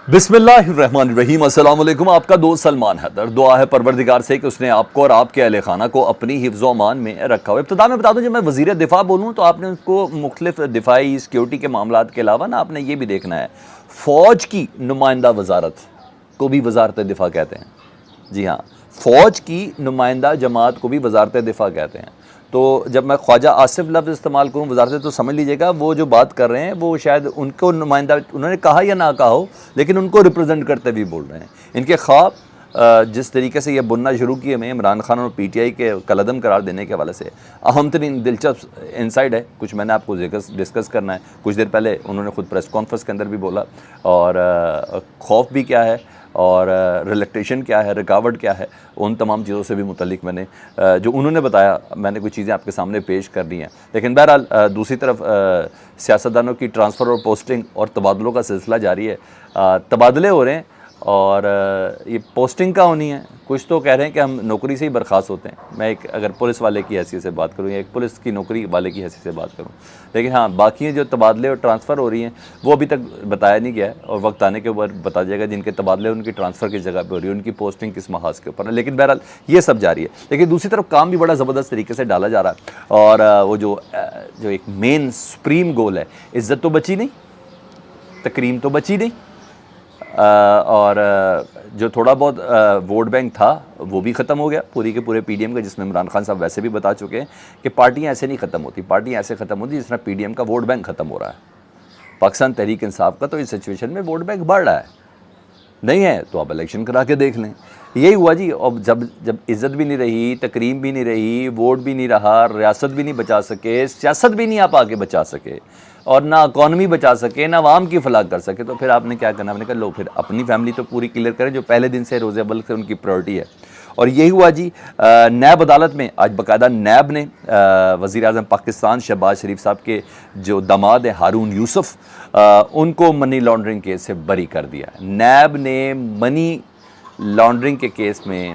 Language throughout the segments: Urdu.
بسم اللہ الرحمن الرحیم۔ السلام علیکم، آپ کا دوست سلمان حیدر۔ دعا ہے پروردگار سے کہ اس نے آپ کو اور آپ کے اہل خانہ کو اپنی حفظ و امان میں رکھا ہو۔ ابتدا میں بتا دوں، جب میں وزیر دفاع بولوں تو آپ نے اس کو مختلف دفاعی سیکیورٹی کے معاملات کے علاوہ آپ نے یہ بھی دیکھنا ہے، فوج کی نمائندہ وزارت کو بھی وزارت دفاع کہتے ہیں۔ جی ہاں، فوج کی نمائندہ جماعت کو بھی وزارت دفاع کہتے ہیں۔ تو جب میں خواجہ آصف لفظ استعمال کروں وزارت، تو سمجھ لیجئے گا وہ جو بات کر رہے ہیں وہ شاید ان کو نمائندہ انہوں نے کہا یا نہ کہا ہو، لیکن ان کو ریپرزینٹ کرتے بھی بول رہے ہیں۔ ان کے خواب جس طریقے سے یہ بننا شروع کیے میں عمران خان اور پی ٹی آئی کے کالعدم قرار دینے کے حوالے سے اہم ترین دلچسپ انسائٹ ہے، کچھ میں نے آپ کو ڈسکس کرنا ہے۔ کچھ دیر پہلے انہوں نے خود پریس کانفرنس کے اندر بھی بولا، اور خوف بھی کیا ہے اور ریلیکٹیشن کیا ہے، رکاوٹ کیا ہے، ان تمام چیزوں سے بھی متعلق میں نے جو انہوں نے بتایا، میں نے کچھ چیزیں آپ کے سامنے پیش کرنی ہیں۔ لیکن بہرحال دوسری طرف سیاستدانوں کی ٹرانسفر اور پوسٹنگ اور تبادلوں کا سلسلہ جاری ہے۔ تبادلے ہو رہے ہیں اور یہ پوسٹنگ کا ہونی ہے۔ کچھ تو کہہ رہے ہیں کہ ہم نوکری سے ہی برخاست ہوتے ہیں۔ میں ایک اگر پولیس والے کی حیثیت سے بات کروں یا ایک پولیس کی نوکری والے کی حیثیت سے بات کروں، لیکن ہاں باقی جو تبادلے اور ٹرانسفر ہو رہی ہیں وہ ابھی تک بتایا نہیں گیا ہے، اور وقت آنے کے اوپر بتا جائے گا جن کے تبادلے ان کی ٹرانسفر کی جگہ پہ ہو رہی ہے، ان کی پوسٹنگ کس محاذ کے اوپر ہے۔ لیکن بہرحال یہ سب جاری ہے، لیکن دوسری طرف کام بھی بڑا زبردست طریقے سے ڈالا جا رہا ہے۔ اور وہ جو ایک مین سپریم گول ہے، عزت تو بچی نہیں، تکریم تو بچی نہیں، اور جو تھوڑا بہت ووٹ بینک تھا وہ بھی ختم ہو گیا پوری کے پورے پی ڈی ایم کا، جس میں عمران خان صاحب ویسے بھی بتا چکے ہیں کہ پارٹیاں ایسے نہیں ختم ہوتی، پارٹیاں ایسے ختم ہوتی جس طرح پی ڈی ایم کا ووٹ بینک ختم ہو رہا ہے۔ پاکستان تحریک انصاف کا تو اس سچویشن میں ووٹ بینک بڑھ رہا ہے، نہیں ہے تو آپ الیکشن کرا کے دیکھ لیں۔ یہی ہوا جی، اب جب عزت بھی نہیں رہی، تکریم بھی نہیں رہی، ووٹ بھی نہیں رہا، ریاست بھی نہیں بچا سکے، سیاست بھی نہیں آپ آگے بچا سکے، اور نہ اکانومی بچا سکے، نہ عوام کی فلاح کر سکے، تو پھر آپ نے کیا کرنا؟ آپ نے کہا لو پھر اپنی فیملی تو پوری کلیئر کریں جو پہلے دن سے روز اول سے ان کی پرائرٹی ہے۔ اور یہی ہوا جی، نیب عدالت میں آج باقاعدہ نیب نے وزیر اعظم پاکستان شہباز شریف صاحب کے جو داماد ہیں ہارون یوسف، ان کو منی لانڈرنگ کیس سے بری کر دیا۔ نیب نے منی لانڈرنگ کے کیس میں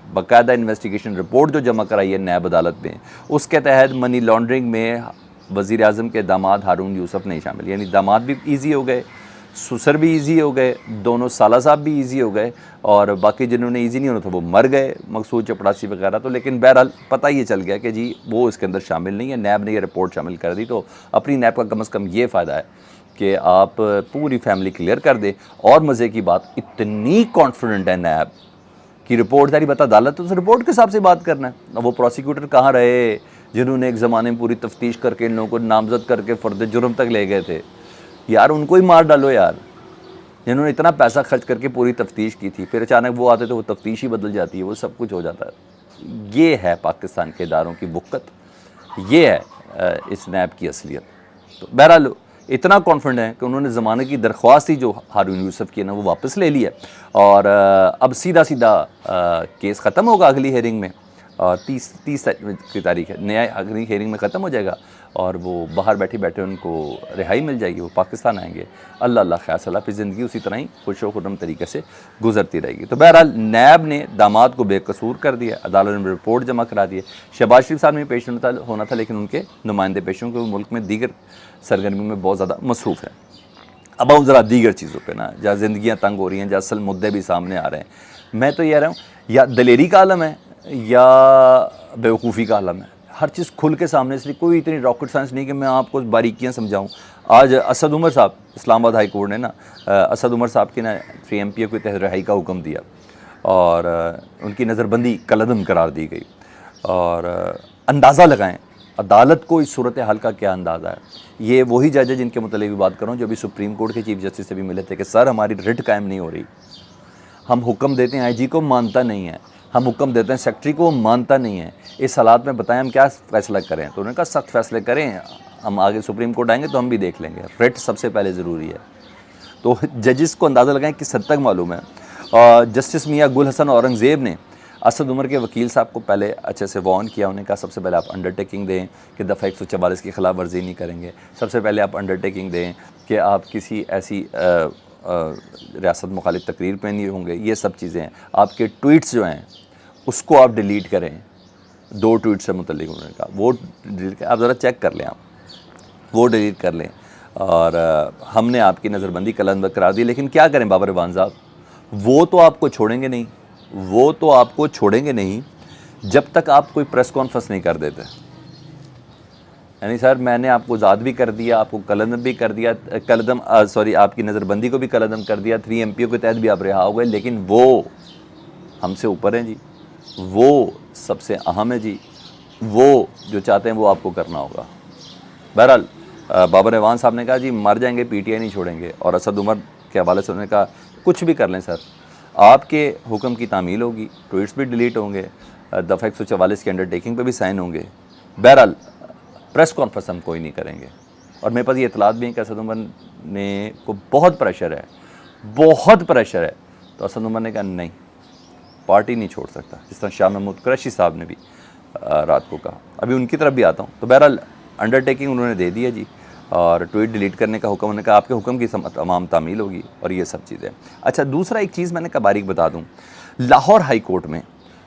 باقاعدہ انویسٹیگیشن رپورٹ جو جمع کرائی ہے نیب عدالت میں، اس کے تحت منی لانڈرنگ میں وزیر اعظم کے داماد ہارون یوسف نہیں شامل، یعنی داماد بھی ایزی ہو گئے، سسر بھی ایزی ہو گئے، دونوں سالہ صاحب بھی ایزی ہو گئے، اور باقی جنہوں نے ایزی نہیں ہونا تھا وہ مر گئے، مقصود چپڑاسی وغیرہ۔ تو لیکن بہرحال پتہ یہ چل گیا کہ جی وہ اس کے اندر شامل نہیں ہے، نیب نے یہ رپورٹ شامل کر دی۔ تو اپنی نیب کا کم از کم یہ فائدہ ہے کہ آپ پوری فیملی کلیئر کر دیں۔ اور مزے کی بات، اتنی کانفیڈنٹ ہے نیب کی رپورٹ داری بتا عدالت، تو اس رپورٹ کے حساب سے بات کرنا ہے۔ وہ پروسیکیوٹر کہاں رہے جنہوں نے ایک زمانے میں پوری تفتیش کر کے ان لوگوں کو نامزد کر کے فرد جرم تک لے گئے تھے؟ یار ان کو ہی مار ڈالو یار، جنہوں نے اتنا پیسہ خرچ کر کے پوری تفتیش کی تھی، پھر اچانک وہ آتے تو وہ تفتیش ہی بدل جاتی ہے، وہ سب کچھ ہو جاتا ہے۔ یہ ہے پاکستان کے اداروں کی وقت، یہ ہے اس نیب کی اصلیت۔ تو بہرحال اتنا کانفیڈنٹ ہے کہ انہوں نے زمانے کی درخواست ہی جو ہارون یوسف کی ہے نا وہ واپس لے لی ہے، اور اب سیدھا کیس ختم ہوگا اگلی ہیئرنگ میں، اور 30 کی تاریخ ہے، نیا اگلی ہیئرنگ میں ختم ہو جائے گا، اور وہ باہر بیٹھے ان کو رہائی مل جائے گی، وہ پاکستان آئیں گے۔ اللہ خیر صلاح، پھر زندگی اسی طرح ہی خوش و خرم طریقے سے گزرتی رہے گی۔ تو بہرحال نیب نے داماد کو بے قصور کر دیا، عدالت نے رپورٹ جمع کرا دی ہے۔ شہباز شریف صاحب میں پیش ہونا تھا، لیکن ان کے نمائندے پیش ہوں کہ وہ ملک میں دیگر سرگرمیوں میں بہت زیادہ مصروف ہیں۔ اب آؤں ذرا دیگر چیزوں پہ نا، جہاں زندگیاں تنگ ہو رہی ہیں، جہاں اصل مدعے بھی سامنے آ رہے ہیں، میں تو یہ رہا ہوں یا دلیری کا عالم ہے یا بیوقوفی کا عالم ہے۔ ہر چیز کھل کے سامنے، اس لیے کوئی اتنی راکٹ سائنس نہیں کہ میں آپ کو باریکیاں سمجھاؤں۔ آج اسد عمر صاحب، اسلام آباد ہائی کورٹ نے نا اسد عمر صاحب کی نا 3 MPA کو تحت رہائی کا حکم دیا، اور ان کی نظر بندی کالعدم قرار دی گئی۔ اور اندازہ لگائیں عدالت کو اس صورتحال کا کیا اندازہ ہے۔ یہ وہی جج ہے جن کے متعلق بھی بات کروں جو بھی سپریم کورٹ کے چیف جسٹس سے بھی ملے تھے کہ سر ہماری رٹ قائم نہیں ہو رہی، ہم حکم دیتے ہیں IG کو مانتا نہیں ہے، ہم حکم دیتے ہیں سیکٹری کو مانتا نہیں ہے، اس حالات میں بتائیں ہم کیا فیصلہ کریں؟ تو انہوں نے کہا سخت فیصلے کریں، ہم آگے سپریم کورٹ آئیں گے تو ہم بھی دیکھ لیں گے، رٹ سب سے پہلے ضروری ہے۔ تو ججز کو اندازہ لگائیں کس حد تک معلوم ہے۔ اور جسٹس میاں گل حسن اورنگزیب نے اسد عمر کے وکیل صاحب کو پہلے اچھے سے وارن کیا، انہوں نے کہا سب سے پہلے آپ انڈرٹیکنگ دیں کہ دفعہ 144 کی خلاف ورزی نہیں کریں گے، سب سے پہلے آپ انڈرٹیکنگ دیں کہ آپ کسی ایسی ریاست مخالف تقریر پہ نہیں ہوں گے، یہ سب چیزیں ہیں۔ آپ کے ٹویٹس جو ہیں اس کو آپ ڈیلیٹ کریں، 2 ٹویٹ سے متعلق انہوں نے کہا وہ ڈیلیٹ کریں، آپ ذرا چیک کر لیں، آپ وہ ڈیلیٹ کر لیں۔ اور ہم نے آپ کی نظر بندی قلمبند کرا دی. لیکن کیا کریں بابر اعوان صاحب, وہ تو آپ کو چھوڑیں گے نہیں, وہ تو آپ کو چھوڑیں گے نہیں جب تک آپ کوئی پریس کانفرنس نہیں کر دیتے. یعنی سر میں نے آپ کو ذات بھی کر دیا, آپ کو قلمبند بھی کر دیا, آپ کی نظر بندی کو بھی قلمبند کر دیا, 3 MPO کے تحت بھی آپ رہا ہو گئے, لیکن وہ ہم سے اوپر ہیں جی, وہ سب سے اہم ہے جی, وہ جو چاہتے ہیں وہ آپ کو کرنا ہوگا. بہرحال بابر اعوان صاحب نے کہا جی مر جائیں گے PTI نہیں چھوڑیں گے, اور اسد عمر کے حوالے سے انہوں نے کہا کچھ بھی کر لیں سر, آپ کے حکم کی تعمیل ہوگی, ٹویٹس بھی ڈیلیٹ ہوں گے, دفعہ 144 کی انڈرٹیکنگ پہ بھی سائن ہوں گے. بہرحال پریس کانفرنس ہم کوئی نہیں کریں گے. اور میرے پاس یہ اطلاعات بھی ہیں کہ اسد عمر نے کو بہت پریشر ہے, بہت پریشر ہے. تو اسد عمر نے کہا نہیں, پارٹی نہیں چھوڑ سکتا, جس طرح شاہ محمود قریشی صاحب نے بھی رات کو کہا. ابھی ان کی طرف بھی آتا ہوں. تو بہرحال انڈرٹیکنگ انہوں نے دے دی ہے جی, اور ٹویٹ ڈیلیٹ کرنے کا حکم, انہوں نے کہا آپ کے حکم کی تمام تعمیل ہوگی, اور یہ سب چیزیں. اچھا دوسرا ایک چیز میں نے کہا باریک بتا دوں, لاہور ہائی کورٹ میں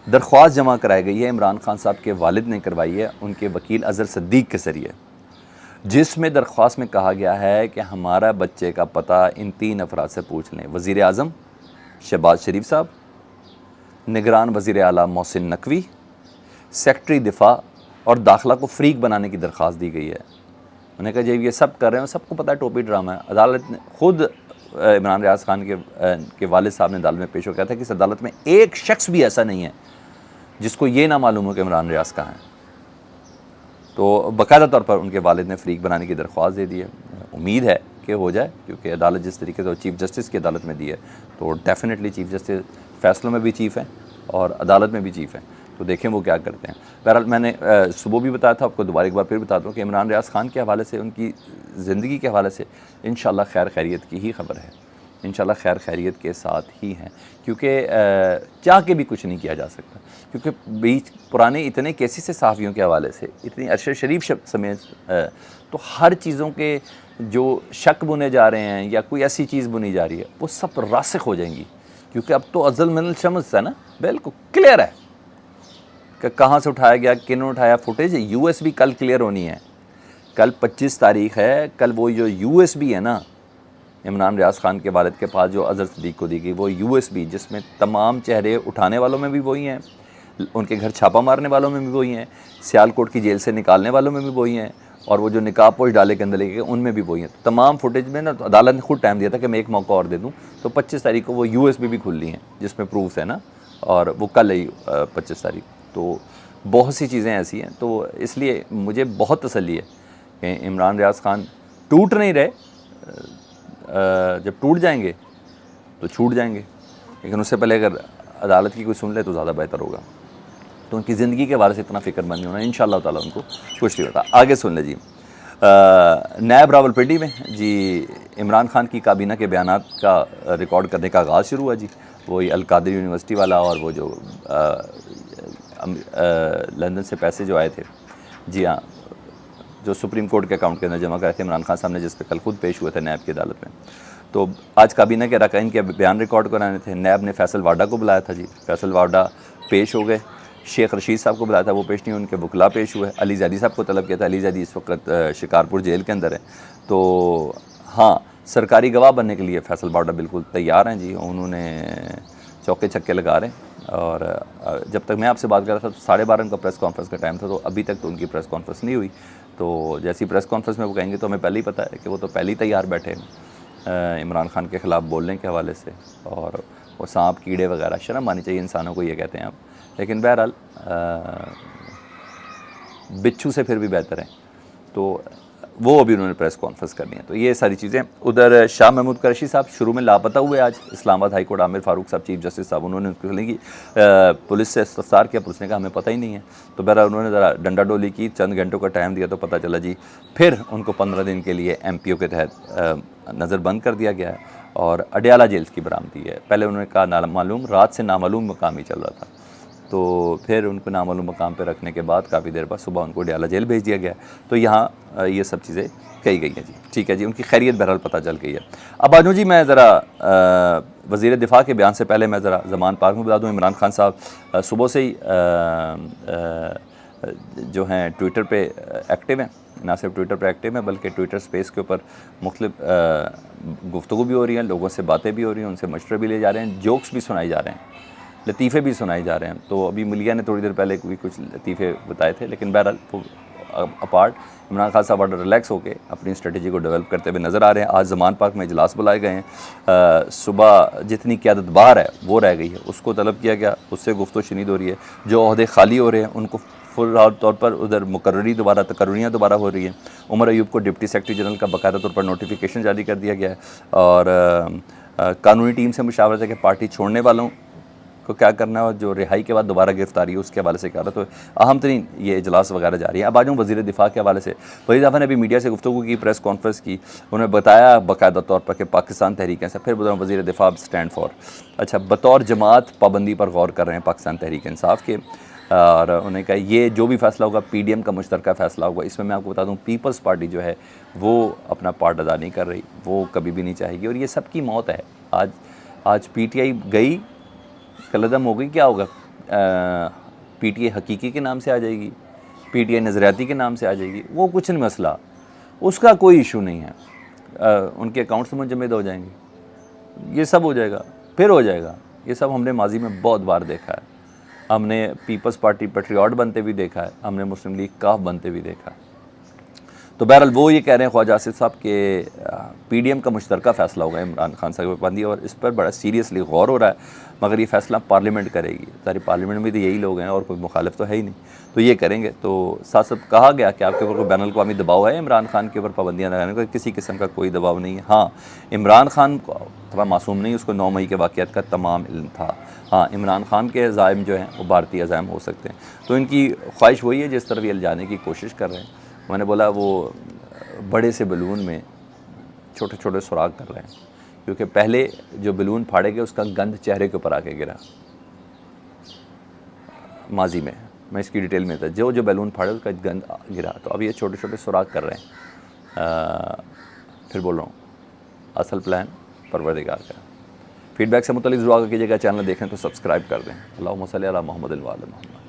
درخواست جمع کرائی گئی ہے, عمران خان صاحب کے والد نے کروائی ہے ان کے وکیل اظہر صدیق کے ذریعے, جس میں درخواست میں کہا گیا ہے کہ ہمارا بچے کا پتہ ان 3 افراد سے پوچھ لیں. وزیر اعظم شہباز شریف صاحب, نگران وزیر اعلیٰ محسن نقوی, سیکٹری دفاع اور داخلہ کو فریق بنانے کی درخواست دی گئی ہے. انہوں نے کہا جب یہ سب کر رہے ہیں, سب کو پتہ ہے ٹوپی ڈرامہ ہے. عدالت نے خود عمران ریاض خان کے والد صاحب نے عدالت میں پیش ہو کیا تھا کہ اس عدالت میں ایک شخص بھی ایسا نہیں ہے جس کو یہ نہ معلوم ہو کہ عمران ریاض کہاں ہے. تو باقاعدہ طور پر ان کے والد نے فریق بنانے کی درخواست دے دی ہے. امید ہے کہ ہو جائے, کیونکہ عدالت جس طریقے سے چیف جسٹس کی عدالت میں دی ہے, تو ڈیفینیٹلی چیف جسٹس فیصلوں میں بھی چیف ہیں اور عدالت میں بھی چیف ہیں. تو دیکھیں وہ کیا کرتے ہیں. بہرحال میں نے صبح بھی بتایا تھا, آپ کو دوبارہ ایک بار پھر بتا دوں کہ عمران ریاض خان کے حوالے سے, ان کی زندگی کے حوالے سے انشاءاللہ خیر خیریت کی ہی خبر ہے, انشاءاللہ خیر خیریت کے ساتھ ہی ہیں. کیونکہ چاہ کے بھی کچھ نہیں کیا جا سکتا, کیونکہ بیچ پرانے اتنے کیسز سے صحافیوں کے حوالے سے, اتنی ارشد شریف سمیت, تو ہر چیزوں کے جو شک بنے جا رہے ہیں یا کوئی ایسی چیز بنی جا رہی ہے وہ سب راسخ ہو جائیں گی. کیونکہ اب تو ازل من الشمس ہے نا, بالکل کلیئر ہے کہ کہاں سے اٹھایا گیا, کن نے اٹھایا. فوٹیج USB کل کلیئر ہونی ہے, کل 25 تاریخ ہے. کل وہ جو USB ہے نا عمران ریاض خان کے والد کے پاس جو اظہر صدیق کو دی گئی, وہ USB جس میں تمام چہرے اٹھانے والوں میں بھی وہی ہیں, ان کے گھر چھاپا مارنے والوں میں بھی وہی ہیں, سیالکوٹ کی جیل سے نکالنے والوں میں بھی وہی ہیں, اور وہ جو نقاب پوش ڈالے کے اندر لے کے ان میں بھی وہی ہیں. تمام فوٹیج میں نا عدالت نے خود ٹائم دیا تھا کہ میں ایک موقع اور دے دوں, تو 25 تاریخ کو وہ USB بھی کھل لی ہیں جس میں پروفس ہے نا, اور وہ کل ہے 25 تاریخ. تو بہت سی چیزیں ایسی ہیں. تو اس لیے مجھے بہت تسلی ہے کہ عمران ریاض خان ٹوٹ نہیں رہے, جب ٹوٹ جائیں گے تو چھوٹ جائیں گے, لیکن اس سے پہلے اگر عدالت کی کوئی سن لے تو زیادہ بہتر ہوگا. تو ان کی زندگی کے بارے سے اتنا فکر مند نہیں ہونا, انشاءاللہ تعالیٰ ان کو کچھ نہیں ہوتا. آگے سن لیں جی. نیب راولپنڈی میں جی عمران خان کی کابینہ کے بیانات کا ریکارڈ کرنے کا آغاز شروع ہوا جی. وہی القادری یونیورسٹی والا, اور وہ جو لندن سے پیسے جو آئے تھے, جی ہاں, جو سپریم کورٹ کے اکاؤنٹ کے اندر جمع کرے تھے عمران خان صاحب نے, جس پہ کل خود پیش ہوئے تھے نیب کی عدالت میں. تو آج کابینہ کے اراکین کے بیان ریکارڈ کرانے تھے. نیب نے فیصل واڈا کو بلایا تھا جی, فیصل واڈا پیش ہو گئے. شیخ رشید صاحب کو بلایا تھا, وہ پیش نہیں ہوئے, ان کے وکلاء پیش ہوئے. علی زیدی صاحب کو طلب کیا تھا, علی زیدی اس وقت شکارپور جیل کے اندر ہے. تو ہاں, سرکاری گواہ بننے کے لیے فیصل واڈا بالکل تیار ہیں جی, انہوں نے چوکے چھکے لگا رہے ہیں. اور جب تک میں آپ سے بات کر رہا تھا تو 12:30 ان کا پریس کانفرنس کا ٹائم تھا, تو ابھی تک تو ان کی پریس کانفرنس نہیں ہوئی. تو جیسی پریس کانفرنس میں وہ کہیں گے تو ہمیں پہلے ہی پتہ ہے کہ وہ تو پہلے ہی تیار بیٹھے ہیں عمران خان کے خلاف بولنے کے حوالے سے. اور وہ سانپ کیڑے وغیرہ, شرم آنی چاہیے انسانوں کو, یہ کہتے ہیں آپ. لیکن بہرحال بچھو سے پھر بھی بہتر ہیں. تو وہ ابھی انہوں نے پریس کانفرنس کرنی ہے. تو یہ ساری چیزیں. ادھر شاہ محمود قریشی صاحب شروع میں لاپتہ ہوئے آج اسلام آباد ہائی کورٹ. عامر فاروق صاحب چیف جسٹس صاحب, انہوں نے ان کی پولیس سے استفسار کیا, پولیس نے کہا ہمیں پتہ ہی نہیں ہے. تو بہرحال انہوں نے ذرا ڈنڈا ڈولی کی, چند گھنٹوں کا ٹائم دیا, تو پتہ چلا جی پھر ان کو 15 دن کے لیے MPO کے تحت نظر بند کر دیا گیا ہے, اور اڈیالہ جیل کی برآمدی ہے. پہلے انہوں نے کہا نامعلوم, رات سے نامعلوم مقام ہی چل رہا تھا. تو پھر ان کو نامعلوم مقام پہ رکھنے کے بعد کافی دیر بعد صبح ان کو اڈیالہ جیل بھیج دیا گیا. تو یہاں یہ سب چیزیں کہی گئی ہیں جی. ٹھیک ہے جی, ان کی خیریت بہرحال پتہ چل گئی ہے. اب آجوں جی, میں ذرا وزیر دفاع کے بیان سے پہلے میں ذرا زمان پاک میں بتا دوں. عمران خان صاحب صبح سے ہی جو ہیں ٹویٹر پہ ایکٹیو ہیں، نہ صرف ٹویٹر پہ ایکٹیو ہیں بلکہ ٹویٹر سپیس کے اوپر مختلف گفتگو بھی ہو رہی ہیں، لوگوں سے باتیں بھی ہو رہی ہیں، ان سے مشورے بھی لے جا رہے ہیں، جوکس بھی سنائے جا رہے ہیں، لطیفے بھی سنائے جا رہے ہیں۔ تو ابھی ملیہ نے تھوڑی دیر پہلے بھی کچھ لطیفے بتائے تھے، لیکن بہرحال وہ اپارٹ عمران خان صاحب بڑا ریلیکس ہو کے اپنی اسٹریٹجی کو ڈیولپ کرتے ہوئے نظر آ رہے ہیں۔ آج زمان پارک میں اجلاس بلائے گئے ہیں، صبح جتنی قیادت باہر ہے وہ رہ گئی ہے، اس کو طلب کیا گیا، اس سے گفت و شنید ہو رہی ہے۔ جو عہدے خالی ہو رہے ہیں ان کو فل طور پر ادھر تقرریاں دوبارہ ہو رہی ہیں۔ عمر ایوب کو ڈپٹی سیکرٹری جنرل کا باقاعدہ طور پر نوٹیفیکیشن جاری کر دیا گیا ہے، اور قانونی ٹیم سے مشاورت ہے کہ پارٹی چھوڑنے والوں کو کیا کرنا ہے اور جو رہائی کے بعد دوبارہ گرفتاری ہے اس کے حوالے سے کیا رہا۔ تو اہم ترین یہ اجلاس وغیرہ جاری ہے۔ اب آ جاؤں وزیر دفاع کے حوالے سے۔ وزیر دفاع نے ابھی میڈیا سے گفتگو کی، پریس کانفرنس کی، انہوں نے بتایا باقاعدہ طور پر کہ پاکستان تحریک انصاف، پھر بتا رہا ہوں وزیر دفاع اسٹینڈ فار، اچھا بطور جماعت پابندی پر غور کر رہے ہیں پاکستان تحریک انصاف کے، اور انہوں نے کہا یہ جو بھی فیصلہ ہوگا پی ڈی ایم کا مشترکہ فیصلہ ہوگا۔ اس میں آپ کو بتا دوں پیپلز پارٹی جو ہے وہ اپنا پارٹ ادا نہیں کر رہی، وہ کبھی بھی نہیں چاہے گی، اور یہ سب کی موت ہے۔ آج پی ٹی آئی گئی، کلعدم ہو گئی، کیا ہوگا؟ پی ٹی آئی حقیقی کے نام سے آ جائے گی، پی ٹی آئی نظریاتی کے نام سے آ جائے گی، وہ کچھ نہیں مسئلہ، اس کا کوئی ایشو نہیں ہے۔ ان کے اکاؤنٹس منجمد ہو جائیں گے، یہ سب ہو جائے گا، پھر ہو جائے گا۔ یہ سب ہم نے ماضی میں بہت بار دیکھا ہے، ہم نے پیپلز پارٹی پیٹریاٹ بنتے بھی دیکھا ہے، ہم نے مسلم لیگ کاف بنتے بھی دیکھا ہے۔ تو بہرحال وہ یہ کہہ رہے ہیں خواجہ آصف صاحب کہ پی ڈی ایم کا مشترکہ فیصلہ ہوگا عمران خان صاحب کی پابندی، اور اس پر بڑا سیریسلی غور ہو رہا ہے، مگر یہ فیصلہ پارلیمنٹ کرے گی۔ ساری پارلیمنٹ میں تو یہی لوگ ہیں اور کوئی مخالف تو ہے ہی نہیں، تو یہ کریں گے۔ تو ساتھ ساتھ کہا گیا کہ آپ کے اوپر کوئی بین الاقوامی دباؤ ہے عمران خان کے اوپر پابندیاں لگانے کا؟ کسی قسم کا کوئی دباؤ نہیں ہے۔ ہاں عمران خان تھوڑا معصوم نہیں، اس کو 9 مئی کے واقعات کا تمام علم تھا۔ ہاں عمران خان کے عزائم جو ہیں وہ بھارتی عزائم ہو سکتے ہیں، تو ان کی خواہش وہی ہے جس طرف یہ جانے کی کوشش کر رہے ہیں۔ میں نے بولا وہ بڑے سے بیلون میں چھوٹے چھوٹے سوراخ کر رہے ہیں، کیونکہ پہلے جو بیلون پھاڑے گئے اس کا گند چہرے کے اوپر آ کے گرا ماضی میں اس کی ڈیٹیل میں تھا، جو بیلون پھاڑے اس کا گند گرا، تو اب یہ چھوٹے چھوٹے سوراخ کر رہے ہیں۔ پھر بول رہا ہوں اصل پلان پروردگار کا۔ فیڈ بیک سے متعلق ضرور آگے کیجیے گا، چینل دیکھیں تو سبسکرائب کر دیں۔ اللہم صلی علی محمد و علی محمد۔